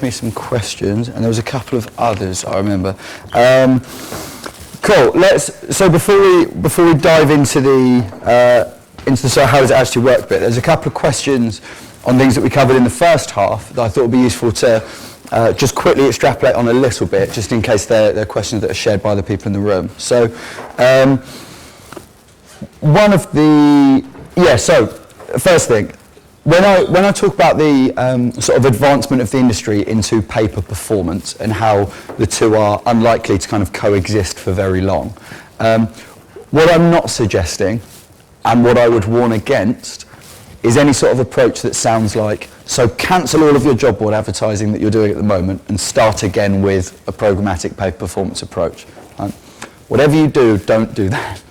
me some questions, and there was a couple of others I remember. Cool. So before we dive into the sort of how does it actually work bit, there's a couple of questions on things that we covered in the first half that I thought would be useful to just quickly extrapolate on a little bit, just in case they're questions that are shared by the people in the room. So first thing. When I talk about the sort of advancement of the industry into pay per performance and how the two are unlikely to kind of coexist for very long, what I'm not suggesting and what I would warn against is any sort of approach that sounds like, so cancel all of your job board advertising that you're doing at the moment and start again with a programmatic pay per performance approach. Whatever you do, don't do that.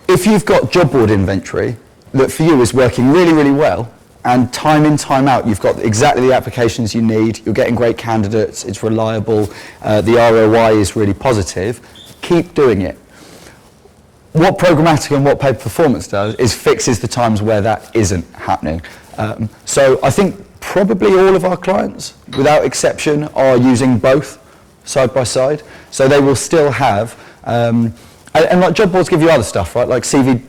If you've got job board inventory that for you is working really, really well, and time in, time out, you've got exactly the applications you need, you're getting great candidates, it's reliable, the ROI is really positive, keep doing it. What programmatic and what pay per performance does is fixes the times where that isn't happening. So I think probably all of our clients, without exception, are using both side by side. So they will still have and like job boards give you other stuff, right? Like CV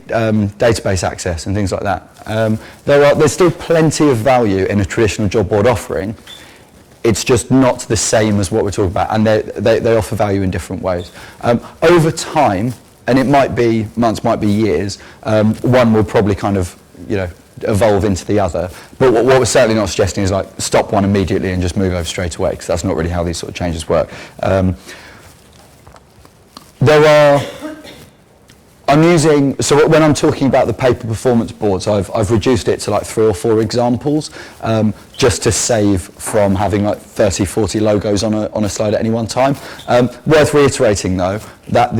database access and things like that. There's still plenty of value in a traditional job board offering. It's just not the same as what we're talking about, and they offer value in different ways. Over time, and it might be months, might be years, one will probably kind of, evolve into the other. But what we're certainly not suggesting is like stop one immediately and just move over straight away, because that's not really how these sort of changes work. So when I'm talking about the pay per performance boards, I've reduced it to like 3 or 4 examples, just to save from having like 30, 40 logos on a slide at any one time. Worth reiterating though, that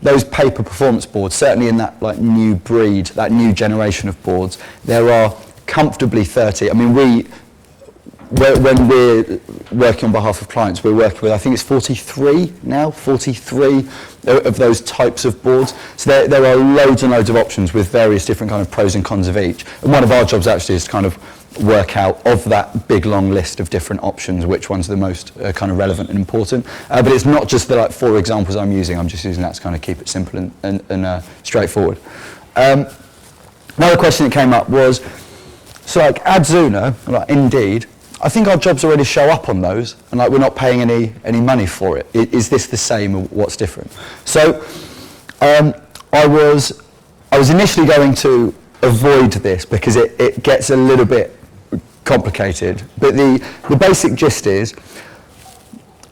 those pay per performance boards, certainly in that like new breed, that new generation of boards, there are comfortably 30. I mean, when we're working on behalf of clients, we're working with, I think it's 43 now, 43 of those types of boards. So there are loads and loads of options with various different kind of pros and cons of each. And one of our jobs actually is to kind of work out of that big long list of different options, which ones are the most kind of relevant and important. But it's not just the like 4 examples I'm using just using that to kind of keep it simple and straightforward. Another question that came up was, so like Adzuna, like Indeed, I think our jobs already show up on those, and like we're not paying any money for it. Is this the same, or what's different? So I was initially going to avoid this because it gets a little bit complicated. But the basic gist is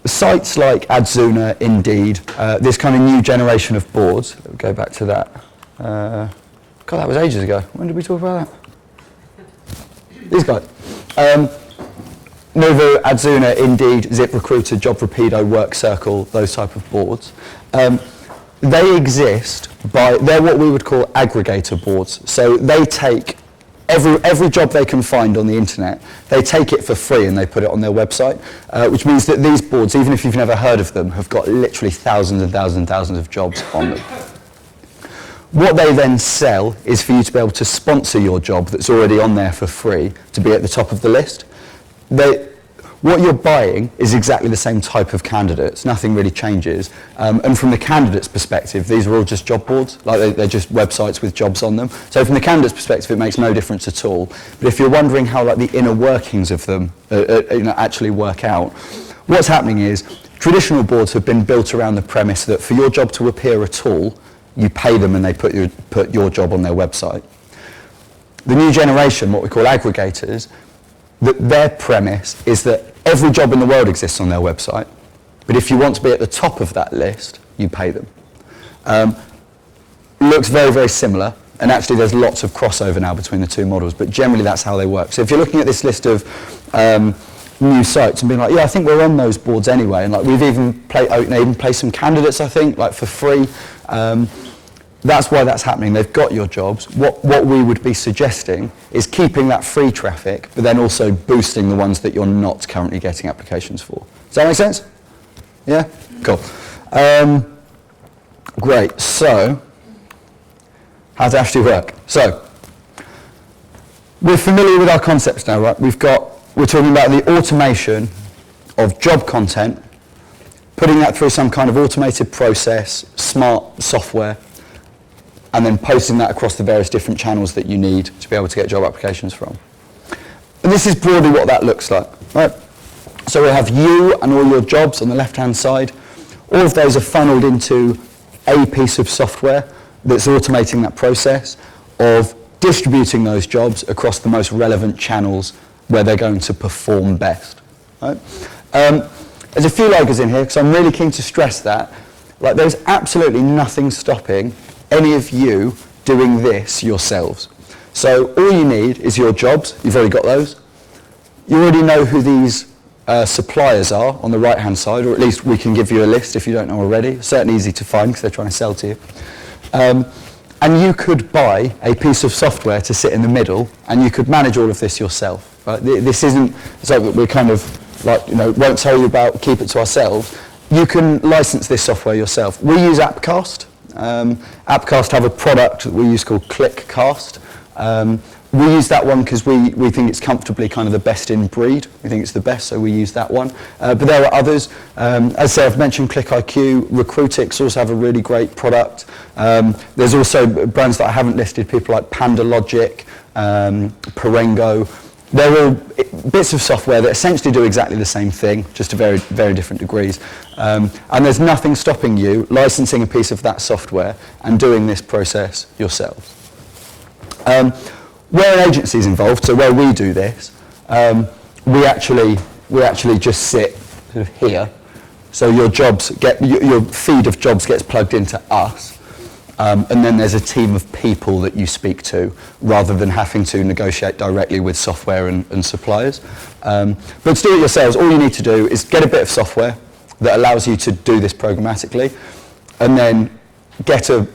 sites like Adzuna, Indeed, this kind of new generation of boards. Let me go back to that. God, that was ages ago. When did we talk about that? These guys. Novo, Adzuna, Indeed, ZipRecruiter, JobRapido, WorkCircle, those type of boards. They exist they're what we would call aggregator boards. So they take every job they can find on the internet, they take it for free and they put it on their website, which means that these boards, even if you've never heard of them, have got literally thousands and thousands and thousands of jobs on them. What they then sell is for you to be able to sponsor your job that's already on there for free to be at the top of the list. What you're buying is exactly the same type of candidates, nothing really changes. And from the candidate's perspective, these are all just job boards, like they're just websites with jobs on them. So from the candidate's perspective, it makes no difference at all. But if you're wondering how like the inner workings of them actually work out, what's happening is traditional boards have been built around the premise that for your job to appear at all, you pay them and they put your job on their website. The new generation, what we call aggregators, their premise is that every job in the world exists on their website, but if you want to be at the top of that list, you pay them. Looks very, very similar, and actually there's lots of crossover now between the two models, but generally that's how they work. So if you're looking at this list of new sites and being like, yeah, I think we're on those boards anyway, and like we've even placed some candidates, I think, like for free. That's why that's happening. They've got your jobs. What we would be suggesting is keeping that free traffic, but then also boosting the ones that you're not currently getting applications for. Does that make sense? Yeah? Cool. Great. So, how does it actually work? So, We're familiar with our concepts now, right? We're talking about the automation of job content, putting that through some kind of automated process, smart software, and then posting that across the various different channels that you need to be able to get job applications from. And this is broadly what that looks like, right? So we have you and all your jobs on the left-hand side. All of those are funneled into a piece of software that's automating that process of distributing those jobs across the most relevant channels where they're going to perform best. Right? There's a few logos in here because I'm really keen to stress that. Like, there's absolutely nothing stopping any of you doing this yourselves. So all you need is your jobs. You've already got those. You already know who these suppliers are on the right-hand side, or at least we can give you a list if you don't know already. It's certainly easy to find because they're trying to sell to you. And you could buy a piece of software to sit in the middle, and you could manage all of this yourself. Right? This isn't so that we're kind of like, won't tell you about, keep it to ourselves. You can license this software yourself. We use Appcast. Appcast have a product that we use called ClickCast. We use that one because we think it's comfortably kind of the best in breed. We think it's the best, so we use that one. But there are others. As I say, I've mentioned ClickIQ. Recruitix also have a really great product. There's also brands that I haven't listed, people like PandaLogic, Parengo. They're all bits of software that essentially do exactly the same thing, just to very, very different degrees. And there's nothing stopping you licensing a piece of that software and doing this process yourselves. Where an agency is involved, so where we do this, we actually just sit sort of here. So your feed of jobs gets plugged into us, and then there's a team of people that you speak to, rather than having to negotiate directly with software and suppliers. But to do it yourselves, all you need to do is get a bit of software that allows you to do this programmatically, and then get a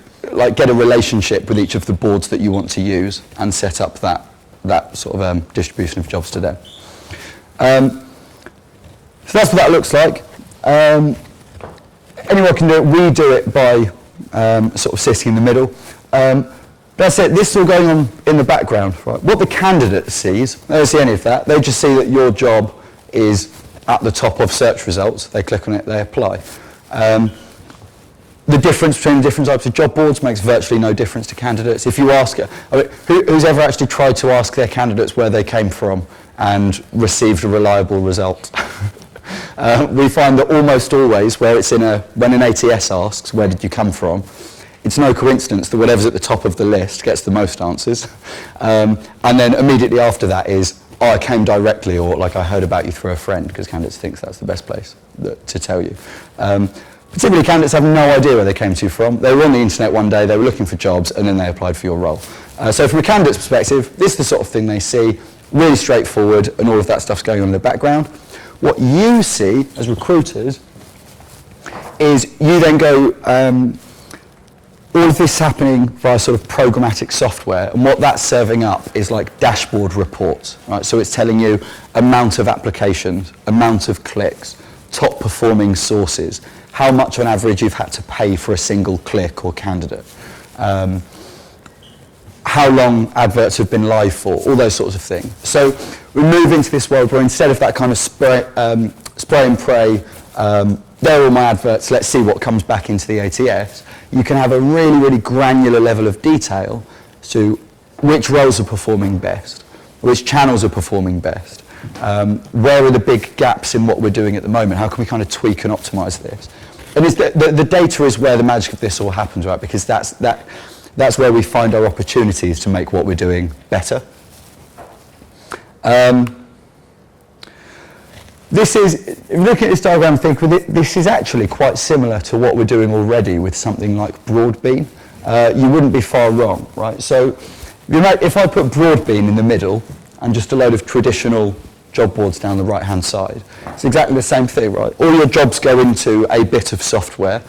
relationship with each of the boards that you want to use and set up that sort of distribution of jobs to them. So that's what that looks like. Anyone can do it. We do it by sort of sitting in the middle. That's it. This is all going on in the background. Right? What the candidate sees, they don't see any of that. They just see that your job is at the top of search results. They click on it, they apply. The difference between the different types of job boards makes virtually no difference to candidates. If you ask, who's ever actually tried to ask their candidates where they came from and received a reliable result? We find that almost always, when an ATS asks, where did you come from, it's no coincidence that whatever's at the top of the list gets the most answers. And then immediately after that is, I came directly, or like I heard about you through a friend, because candidates think that's the best place to tell you. Particularly candidates have no idea where they came to from. They were on the internet one day, they were looking for jobs, and then they applied for your role. So from a candidate's perspective, this is the sort of thing they see, really straightforward, and all of that stuff's going on in the background. What you see as recruiters is you then go, all of this happening via sort of programmatic software, and what that's serving up is like dashboard reports, right? So it's telling you amount of applications, amount of clicks, top performing sources, how much on average you've had to pay for a single click or candidate, how long adverts have been live for, all those sorts of things. So we move into this world where instead of that kind of spray and pray, there are all my adverts, let's see what comes back into the ATS, you can have a really, really granular level of detail to which roles are performing best, which channels are performing best, where are the big gaps in what we're doing at the moment, how can we kind of tweak and optimize this. And the data is where the magic of this all happens, right? Because that's where we find our opportunities to make what we're doing better. This is, if you look at this diagram and think, this is actually quite similar to what we're doing already with something like Broadbean. You wouldn't be far wrong, right? So if I put Broadbean in the middle and just a load of traditional job boards down the right-hand side, it's exactly the same thing, right? All your jobs go into a bit of software.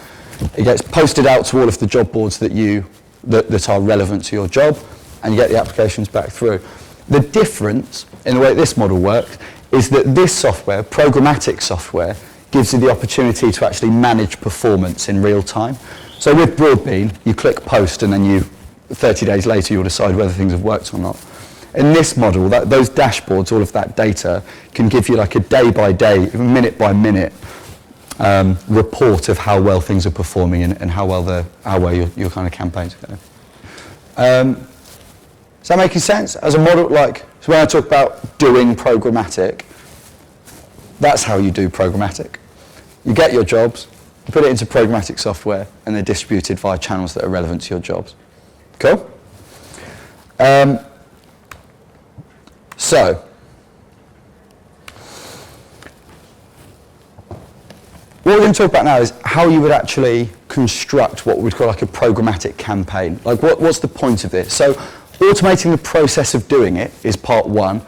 It gets posted out to all of the job boards that are relevant to your job, and you get the applications back through. The difference in the way this model works is that this software, programmatic software, gives you the opportunity to actually manage performance in real time. So with Broadbean, you click post and then 30 days later you'll decide whether things have worked or not. In this model, those dashboards, all of that data, can give you like a day-by-day, minute by minute report of how well things are performing and how well your kind of campaigns are going. Is that making sense? As a model, so when I talk about doing programmatic, that's how you do programmatic. You get your jobs, you put it into programmatic software, and they're distributed via channels that are relevant to your jobs. Cool? So, what we're going to talk about now is how you would actually construct what we'd call like a programmatic campaign. Like what's the point of this? So automating the process of doing it is part one,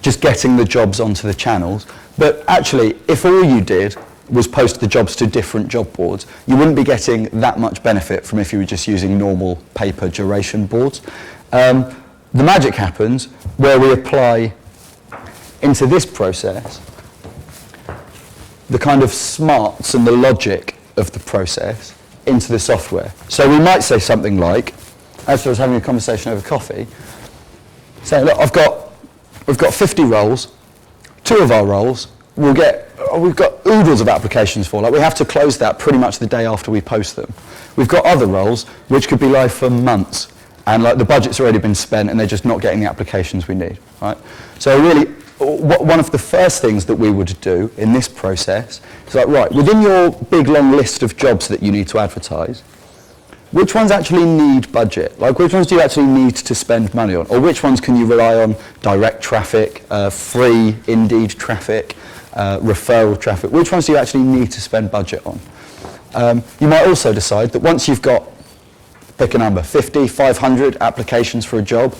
just getting the jobs onto the channels. But actually, if all you did was post the jobs to different job boards, you wouldn't be getting that much benefit from if you were just using normal paper duration boards. The magic happens where we apply into this process the kind of smarts and the logic of the process into the software. So we might say something like, as I was having a conversation over coffee, saying, look, we've got 50 roles, 2 of our roles we've got oodles of applications for. Like we have to close that pretty much the day after we post them. We've got other roles which could be live for months, and like the budget's already been spent and they're just not getting the applications we need, right? So really, one of the first things that we would do in this process is like, right, within your big long list of jobs that you need to advertise, which ones actually need budget? Like which ones do you actually need to spend money on? Or which ones can you rely on direct traffic, free Indeed traffic, referral traffic? Which ones do you actually need to spend budget on? You might also decide that once you've got, pick a number, 50, 500 applications for a job,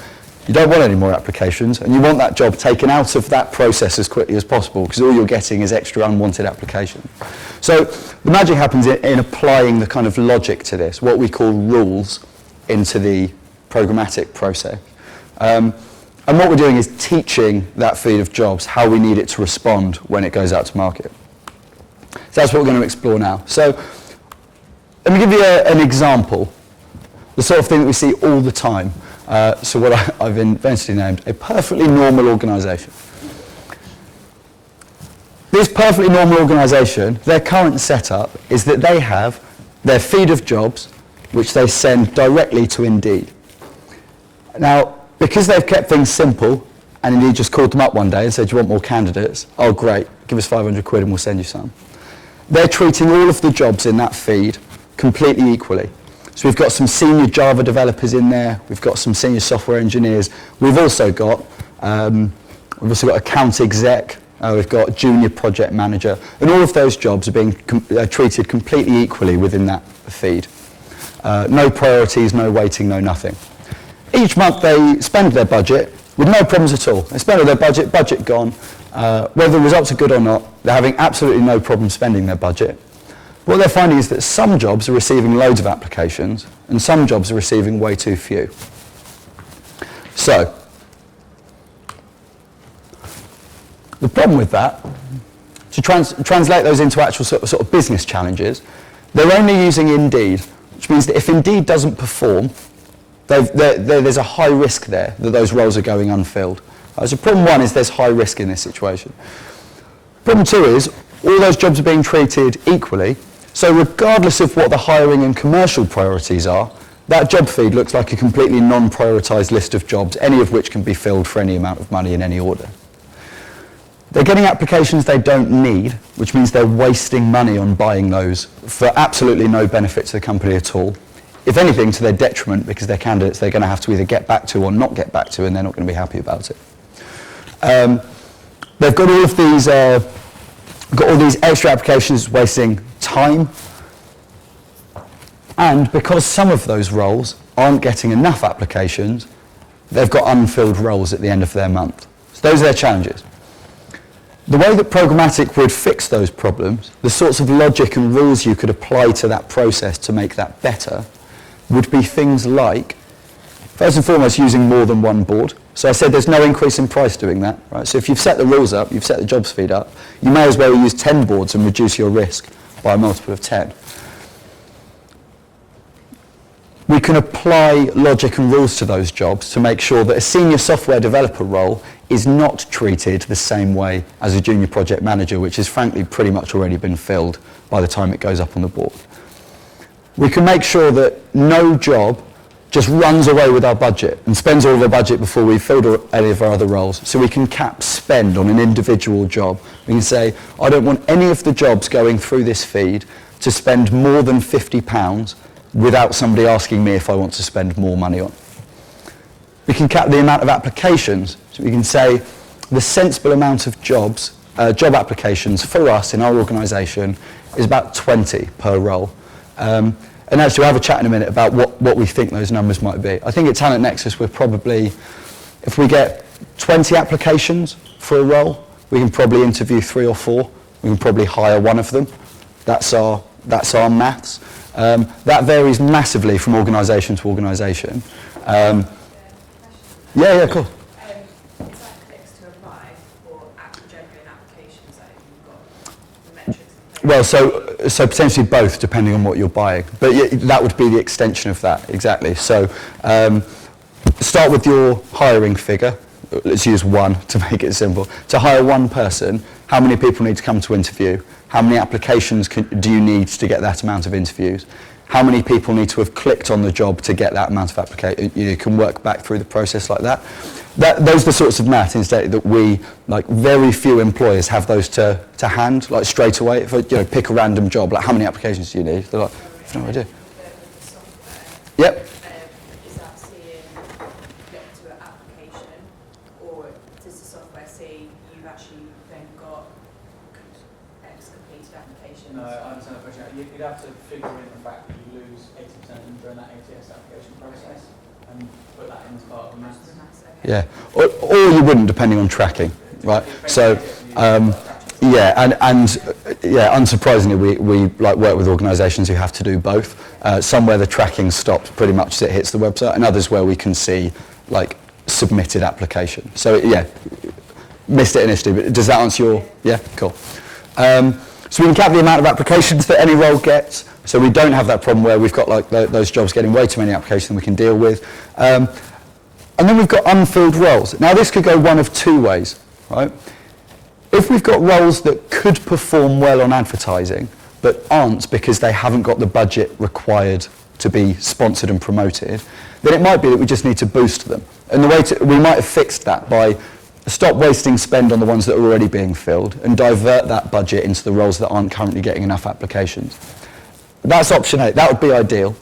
you don't want any more applications, and you want that job taken out of that process as quickly as possible, because all you're getting is extra unwanted applications. So the magic happens in applying the kind of logic to this, what we call rules, into the programmatic process. And what we're doing is teaching that feed of jobs how we need it to respond when it goes out to market. So that's what we're going to explore now. So let me give you an example, the sort of thing that we see all the time. So what I've eventually named a perfectly normal organisation. This perfectly normal organisation, their current setup is that they have their feed of jobs which they send directly to Indeed. Now, because they've kept things simple, and Indeed just called them up one day and said, do you want more candidates? Oh great, give us 500 quid and we'll send you some. They're treating all of the jobs in that feed completely equally. So we've got some senior Java developers in there, we've got some senior software engineers, we've also got account exec, we've got junior project manager, and all of those jobs are being treated completely equally within that feed. No priorities, no waiting, no nothing. Each month they spend their budget with no problems at all. They spend all their budget gone. Whether the results are good or not, they're having absolutely no problem spending their budget. What they're finding is that some jobs are receiving loads of applications and some jobs are receiving way too few. So, the problem with that, to translate those into actual sort of business challenges, they're only using Indeed, which means that if Indeed doesn't perform, there's a high risk there that those roles are going unfilled. So problem one is there's high risk in this situation. Problem two is all those jobs are being treated equally, so regardless of what the hiring and commercial priorities are, that job feed looks like a completely non-prioritised list of jobs, any of which can be filled for any amount of money in any order. They're getting applications they don't need, which means they're wasting money on buying those for absolutely no benefit to the company at all. If anything, to their detriment, because they're candidates they're going to have to either get back to or not get back to, and they're not going to be happy about it. They've got all of these, got all these extra applications wasting time, and because some of those roles aren't getting enough applications, they've got unfilled roles at the end of their month. So those are their challenges. The way that Programmatic would fix those problems, the sorts of logic and rules you could apply to that process to make that better, would be things like, first and foremost, using more than one board. So I said there's no increase in price doing that, right? So if you've set the rules up, you've set the jobs feed up, you may as well use 10 boards and reduce your risk by a multiple of 10. We can apply logic and rules to those jobs to make sure that a senior software developer role is not treated the same way as a junior project manager, which has frankly pretty much already been filled by the time it goes up on the board. We can make sure that no job just runs away with our budget and spends all of our budget before we've filled any of our other roles. So we can cap spend on an individual job. We can say, I don't want any of the jobs going through this feed to spend more than £50 without somebody asking me if I want to spend more money on. We can cap the amount of applications. So we can say the sensible amount of job applications for us in our organisation is about 20 per role. And actually, we'll have a chat in a minute about what we think those numbers might be. I think at Talent Nexus, we're probably, if we get 20 applications for a role, we can probably interview 3 or 4. We can probably hire one of them. That's our maths. That varies massively from organisation to organisation. Yeah, cool. Is that clicks to apply or genuine applications that you've got the metrics in place? Well, so potentially both, depending on what you're buying. But yeah, that would be the extension of that, exactly. So start with your hiring figure. Let's use 1 to make it simple. To hire one person, how many people need to come to interview? How many applications do you need to get that amount of interviews? How many people need to have clicked on the job to get that amount of application? You can work back through the process like that. Those are the sorts of math instead that we, like very few employers have those to hand, like straight away. If pick a random job, like how many applications do you need? They're like, I've no idea. Yep. Is that seeing click to an application, or does the software see you've actually then got X completed applications? No, I understand the question. You'd have to figure in the fact that you lose 80% during that ATS application process and put that in as part of the maths. Yeah, or you wouldn't, depending on tracking, right? So, unsurprisingly, we like work with organisations who have to do both. Some where the tracking stops pretty much as it hits the website, and others where we can see like submitted application. So yeah, missed it initially, but does that answer your? Yeah, cool. So we can cap the amount of applications that any role gets. So we don't have that problem where we've got like those jobs getting way too many applications than we can deal with. And then we've got unfilled roles. Now this could go one of 2 ways, right? If we've got roles that could perform well on advertising, but aren't because they haven't got the budget required to be sponsored and promoted, then it might be that we just need to boost them. And we might have fixed that by stop wasting spend on the ones that are already being filled and divert that budget into the roles that aren't currently getting enough applications. That's option A. That would be ideal.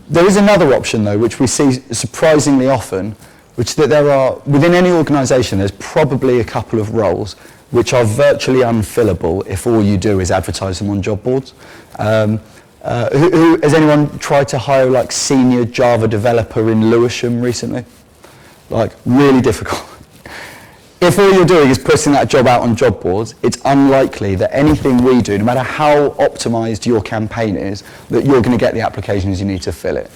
There is another option, though, which we see surprisingly often, which is that there are, within any organisation, there's probably a couple of roles which are virtually unfillable if all you do is advertise them on job boards. Has anyone tried to hire like senior Java developer in Lewisham recently? Like, really difficult. If all you're doing is putting that job out on job boards, it's unlikely that anything we do, no matter how optimised your campaign is, that you're going to get the applications you need to fill it.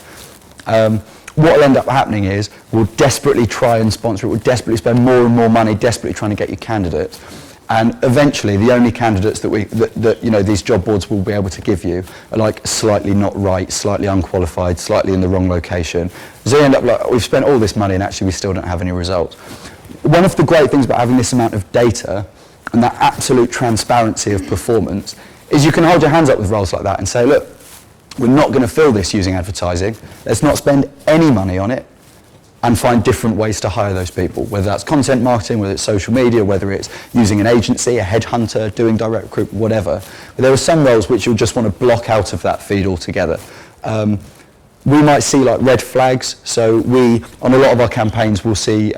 What will end up happening is we'll desperately try and sponsor it, we'll desperately spend more and more money, desperately trying to get you candidates. And eventually the only candidates that these job boards will be able to give you are like slightly not right, slightly unqualified, slightly in the wrong location. So you end up like, we've spent all this money and actually we still don't have any results. One of the great things about having this amount of data and that absolute transparency of performance is you can hold your hands up with roles like that and say, look, we're not going to fill this using advertising. Let's not spend any money on it and find different ways to hire those people, whether that's content marketing, whether it's social media, whether it's using an agency, a headhunter, doing direct recruitment, whatever. But there are some roles which you'll just want to block out of that feed altogether. We might see like red flags. So we, on a lot of our campaigns, we'll see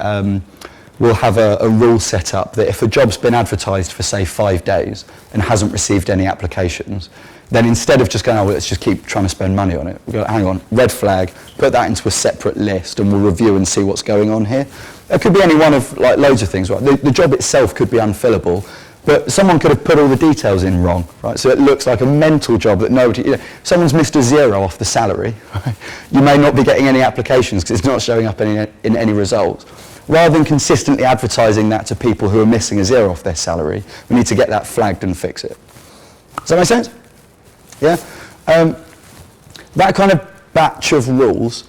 we'll have a rule set up that if a job's been advertised for, say, 5 days and hasn't received any applications, then instead of just going, oh, well, let's just keep trying to spend money on it, we'll go, hang on, red flag, put that into a separate list and we'll review and see what's going on here. It could be any one of like loads of things, right? The job itself could be unfillable, but someone could have put all the details in wrong, right? So it looks like a mental job that nobody, someone's missed a 0 off the salary, right? You may not be getting any applications because it's not showing up in any results. Rather than consistently advertising that to people who are missing a 0 off their salary, we need to get that flagged and fix it. Does that make sense? Yeah? That kind of batch of rules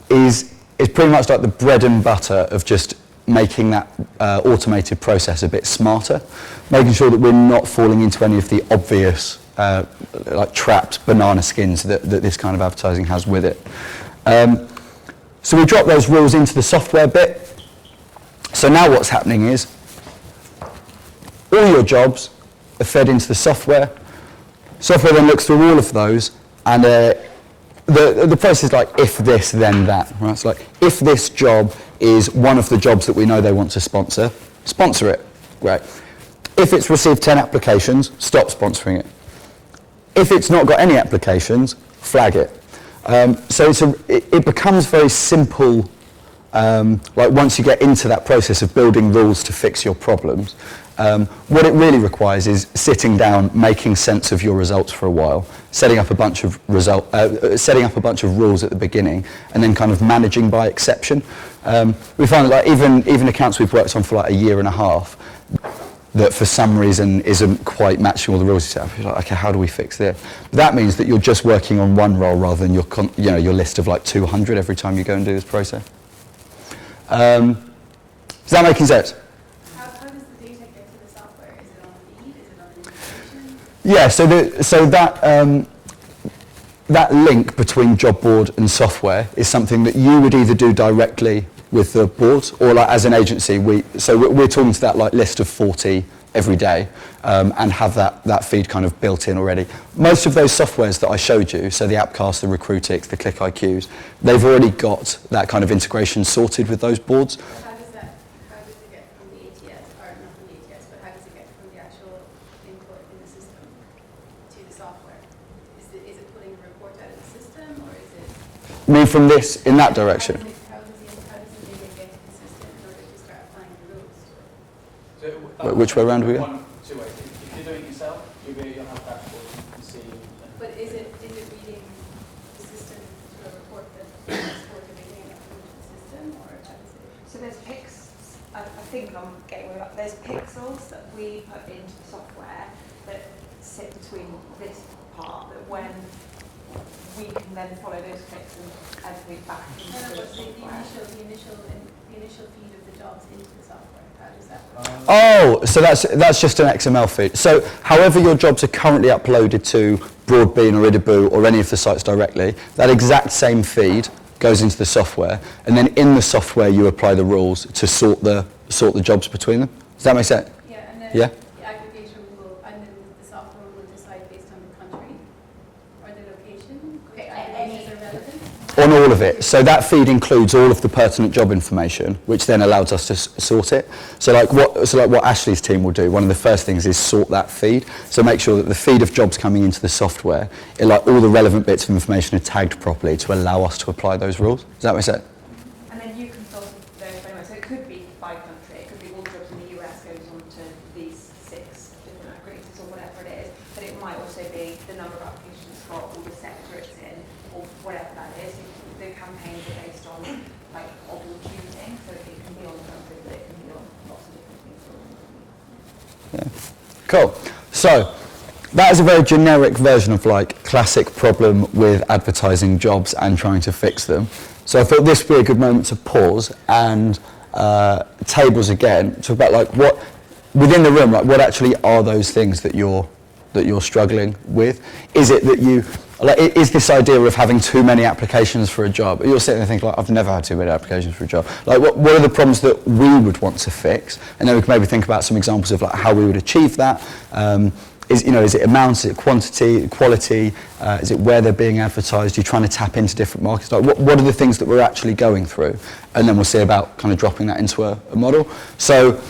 is pretty much like the bread and butter of just making that automated process a bit smarter, making sure that we're not falling into any of the obvious like trapped banana skins that this kind of advertising has with it. So we drop those rules into the software bit. So now what's happening is all your jobs are fed into the software. Software then looks through all of those, and the process is like if this, then that. Right? It's like if this job is one of the jobs that we know they want to sponsor it. Great. If it's received 10 applications, stop sponsoring it. If it's not got any applications, flag it. So it becomes very simple. Like once you get into that process of building rules to fix your problems, what it really requires is sitting down, making sense of your results for a while, setting up a bunch of rules at the beginning, and then kind of managing by exception. We find that like even accounts we've worked on for like a year and a half, that for some reason isn't quite matching all the rules you set up. You're like, okay, how do we fix this? That means that you're just working on one role rather than your list of like 200 every time you go and do this process. Is that making sense? How does the data get to the software? Is it on a feed? Is it on an information? Yeah, so that link between job board and software is something that you would either do directly with the boards, or like as an agency, we're talking to that like list of 40 every day, and have that feed kind of built in already. Most of those softwares that I showed you, so the Appcast, the Recruitix, the ClickIQs, they've already got that kind of integration sorted with those boards. How does it get from the ATS, or not from the ATS, but how does it get from the actual input in the system to the software? Is it pulling a report out of the system, or is it? I mean, from this in that direction. How does the data get to the system in order to start applying the rules? Which way around are we? One, two ways. If you're doing it yourself, you'll have dashboards you can see. But is it reading the system to a report that exported everything into the system, or how does it? So there's I think I'm getting it up. There's pixels that we put into the software that sit between this part, that when we can then follow those clicks and everything back into the software. The initial feed of the jobs into the software. How does that work? Oh, so that's just an XML feed. So however your jobs are currently uploaded to Broadbean or Idaboo or any of the sites directly, that exact same feed goes into the software, and then in the software you apply the rules to sort the jobs between them. Does that make sense? Yeah, and then Yeah? the aggregation and then the software will decide based on the country or the location. Okay, aggregations are relevant. On all of it. So that feed includes all of the pertinent job information, which then allows us to sort it. So like what Ashley's team will do, one of the first things is sort that feed. So make sure that the feed of jobs coming into the software, all the relevant bits of information are tagged properly to allow us to apply those rules. Does that make sense? And then you can filter those anyway. So it could be by country. It could be all the jobs in the US goes on to these 6 different aggregators or whatever it is. But it might also be the number of applications for all the sector it's in, or whatever that is. The campaigns are based on like of your choosing, so it can be on the country, but it can be on lots of different things. Yeah. Cool. So that is a very generic version of like classic problem with advertising jobs and trying to fix them. So I thought this would be a good moment to pause and tables again, talk about like what within the room, like what actually are those things that you're struggling with? Is it that is this idea of having too many applications for a job? You're sitting there thinking, like, I've never had too many applications for a job. Like, what are the problems that we would want to fix? And then we can maybe think about some examples of like how we would achieve that. Is it amount, is it quantity, quality? Is it where they're being advertised? Are you trying to tap into different markets? Like, what are the things that we're actually going through? And then we'll see about kind of dropping that into a model. So,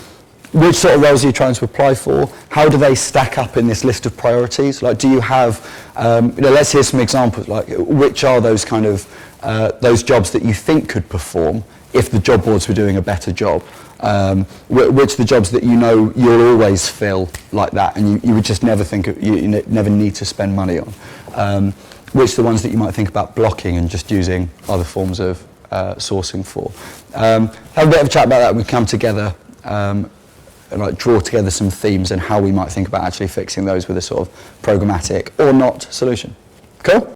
which sort of roles are you trying to apply for? How do they stack up in this list of priorities? Like, do you have, let's hear some examples, like which are those kind of, those jobs that you think could perform if the job boards were doing a better job? Which are the jobs that you know you'll always fill like that and you would just never think, you never need to spend money on? Which are the ones that you might think about blocking and just using other forms of sourcing for? Have a bit of a chat about that and we come together and like draw together some themes and how we might think about actually fixing those with a sort of programmatic or not solution. Cool?